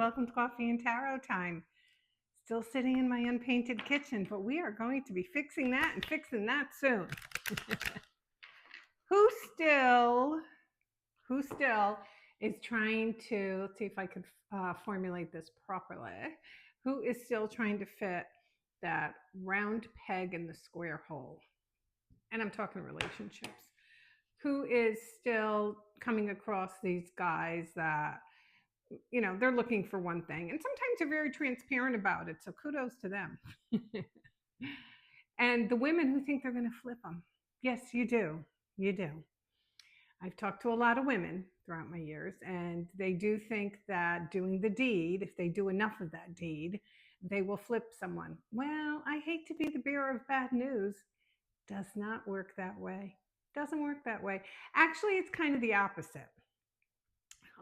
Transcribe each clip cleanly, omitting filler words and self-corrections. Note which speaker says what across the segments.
Speaker 1: Welcome to Coffee and Tarot Time. Still sitting in my unpainted kitchen, but we are going to be fixing that and fixing that soon. Who still is trying to, let's see if I could formulate this properly. Who is still trying to fit that round peg in the square hole? And I'm talking relationships. Who is still coming across these guys that, they're looking for one thing, and sometimes they're very transparent about it, so kudos to them. And the women who think they're going to flip them. Yes, you do. I've talked to a lot of women throughout my years, and they do think that doing the deed, if they do enough of that deed, they will flip someone. Well, I hate to be the bearer of bad news. Does not work that way. Doesn't work that way. Actually, it's kind of the opposite.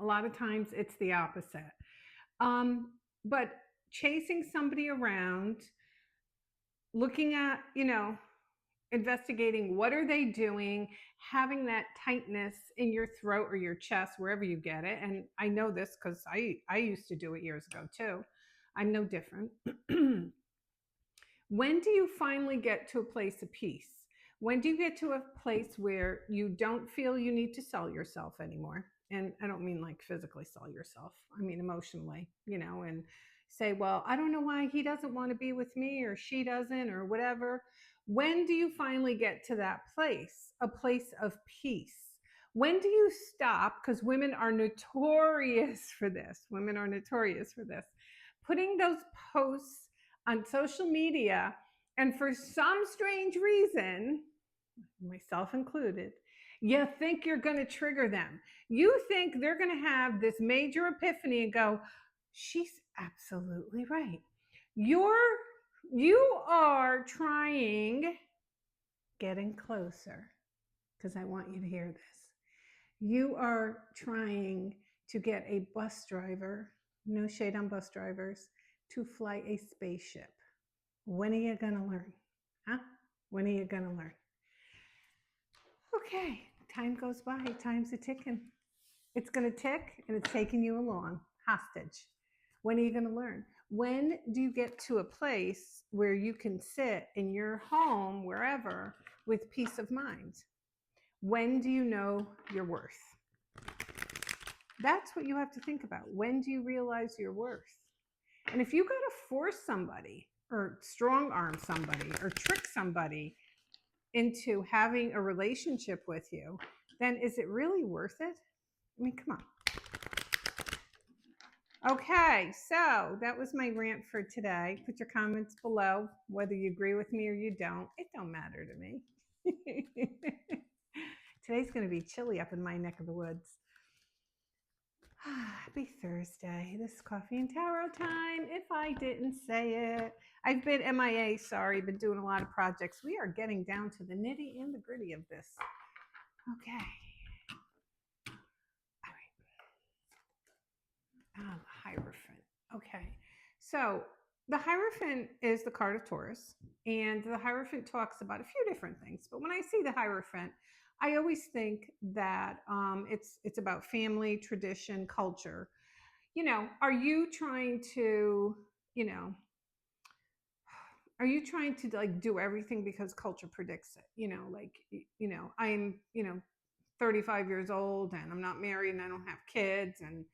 Speaker 1: A lot of times it's the opposite. But chasing somebody around, looking at, investigating what are they doing, having that tightness in your throat or your chest, wherever you get it. And I know this because I used to do it years ago too. I'm no different. When do you finally get to a place of peace? When do you get to a place where you don't feel you need to sell yourself anymore? And I don't mean like physically sell yourself. I mean emotionally, and say, well, I don't know why he doesn't want to be with me or she doesn't or whatever. When do you finally get to that place, a place of peace? When do you stop? Because women are notorious for this. Putting those posts on social media, and for some strange reason, myself included, you think you're going to trigger them. You think they're going to have this major epiphany and go, she's absolutely right. You are trying, getting closer, because I want you to hear this. You are trying to get a bus driver, no shade on bus drivers, to fly a spaceship. When are you going to learn? Huh? When are you going to learn? Okay, time goes by, time's a ticking. It's going to tick, and it's taking you along, hostage. When are you going to learn? When do you get to a place where you can sit in your home, wherever, with peace of mind? When do you know your worth? That's what you have to think about. When do you realize your worth? And if you got to force somebody or strong arm somebody or trick somebody into having a relationship with you, then is it really worth it? I mean, come on. Okay, so that was my rant for today. Put your comments below, whether you agree with me or you don't. It don't matter to me. Today's going to be chilly up in my neck of the woods. Happy Thursday. This is Coffee and Tarot Time, if I didn't say it. I've been MIA, sorry, been doing a lot of projects. We are getting down to the nitty and the gritty of this. Okay. All right. The Hierophant. Okay. So the Hierophant is the card of Taurus, and the Hierophant talks about a few different things. But when I see the Hierophant, I always think that it's about family, tradition, culture. Are you trying to, like do everything because culture predicts it? I'm, 35 years old and I'm not married and I don't have kids, and,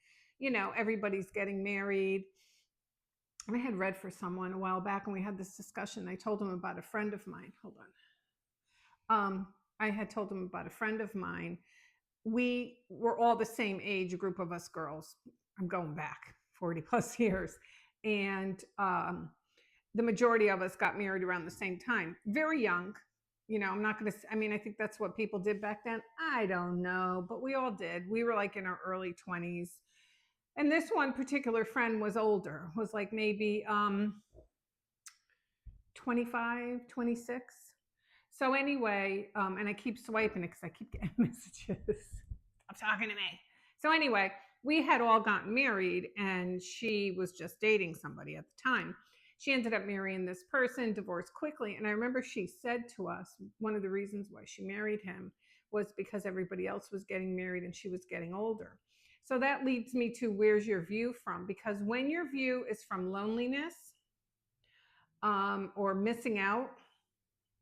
Speaker 1: everybody's getting married. I had read for someone a while back and we had this discussion. I told him about a friend of mine. Hold on. I had told him about a friend of mine. We were all the same age group of us girls. I'm going back 40 plus years. And the majority of us got married around the same time, very young. I'm not going to, I think that's what people did back then. I don't know, but we all did. We were like in our early 20s. And this one particular friend was older, was like maybe 25, 26. So anyway, and I keep swiping it because I keep getting messages. Stop talking to me. So anyway, we had all gotten married and she was just dating somebody at the time. She ended up marrying this person, divorced quickly. And I remember she said to us, one of the reasons why she married him was because everybody else was getting married and she was getting older. So that leads me to, where's your view from? Because when your view is from loneliness, or missing out,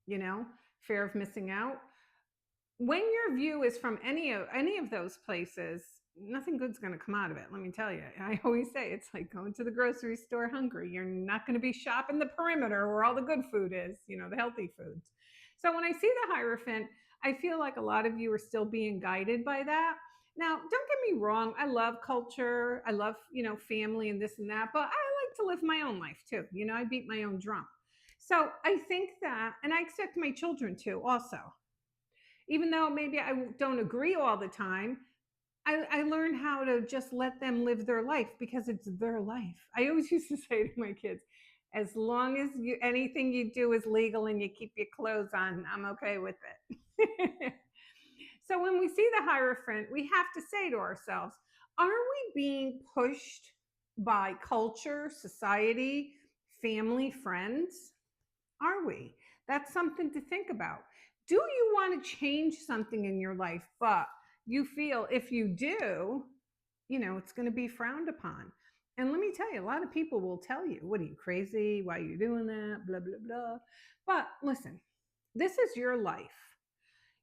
Speaker 1: you know, fear of missing out, when your view is from any of those places, nothing good's going to come out of it. Let me tell you. I always say it's like going to the grocery store hungry. You're not going to be shopping the perimeter where all the good food is, the healthy foods. So when I see the Hierophant, I feel like a lot of you are still being guided by that. Now, don't get me wrong. I love culture. I love, family and this and that, but I like to live my own life too. I beat my own drum. So I think that, and I expect my children to also, even though maybe I don't agree all the time, I learned how to just let them live their life because it's their life. I always used to say to my kids, as long as anything you do is legal and you keep your clothes on, I'm okay with it. So when we see the Hierophant, we have to say to ourselves, are we being pushed by culture, society, family, friends? Are we? That's something to think about. Do you want to change something in your life, but you feel if you do, it's going to be frowned upon? And let me tell you, a lot of people will tell you, what are you, crazy? Why are you doing that? Blah, blah, blah. But listen, this is your life.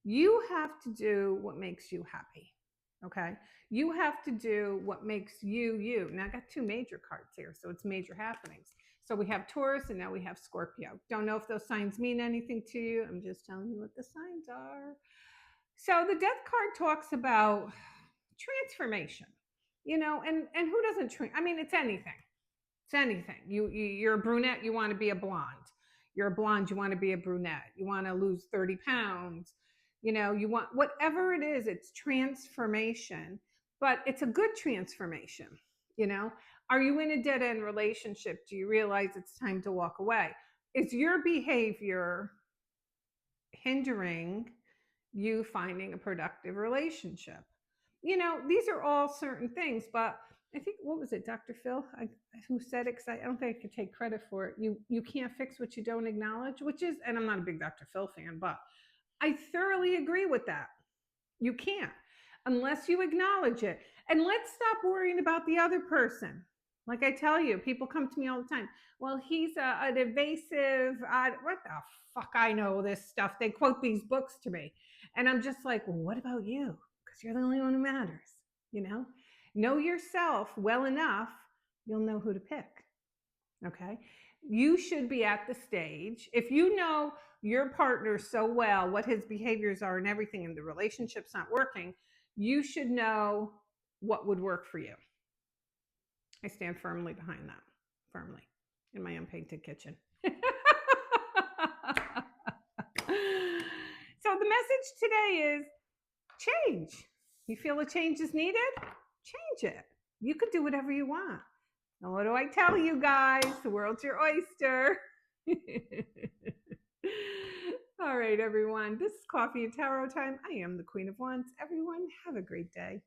Speaker 1: You have to do what makes you happy. Okay. You have to do what makes you, you. Now I got two major cards here, so it's major happenings. So we have Taurus and now we have Scorpio. Don't know if those signs mean anything to you. I'm just telling you what the signs are. So the Death card talks about transformation, and who doesn't I mean, it's anything. It's anything. You're a brunette, you want to be a blonde. You're a blonde, you want to be a brunette. You want to lose 30 pounds. You want whatever it is, it's transformation, but it's a good transformation. Are you in a dead end relationship? Do you realize it's time to walk away? Is your behavior hindering you finding a productive relationship? These are all certain things, but I think, what was it, Dr. Phil, who said it? Because I don't think I could take credit for it. You can't fix what you don't acknowledge, which is, and I'm not a big Dr. Phil fan, but I thoroughly agree with that. You can't unless you acknowledge it. And let's stop worrying about the other person. Like I tell you, people come to me all the time. Well, he's an evasive, what the fuck, I know this stuff. They quote these books to me. And I'm just like, well, what about you? Because you're the only one who matters, Know yourself well enough, you'll know who to pick, okay? You should be at the stage, if you know your partner so well, what his behaviors are and everything, and the relationship's not working, you should know what would work for you. I stand firmly behind that, firmly, in my unpainted kitchen. So the message today is change. You feel a change is needed? Change it. You could do whatever you want. Now, what do I tell you guys? The world's your oyster. All right, everyone. This is Coffee and Tarot time. I am the Queen of Wands. Everyone, have a great day.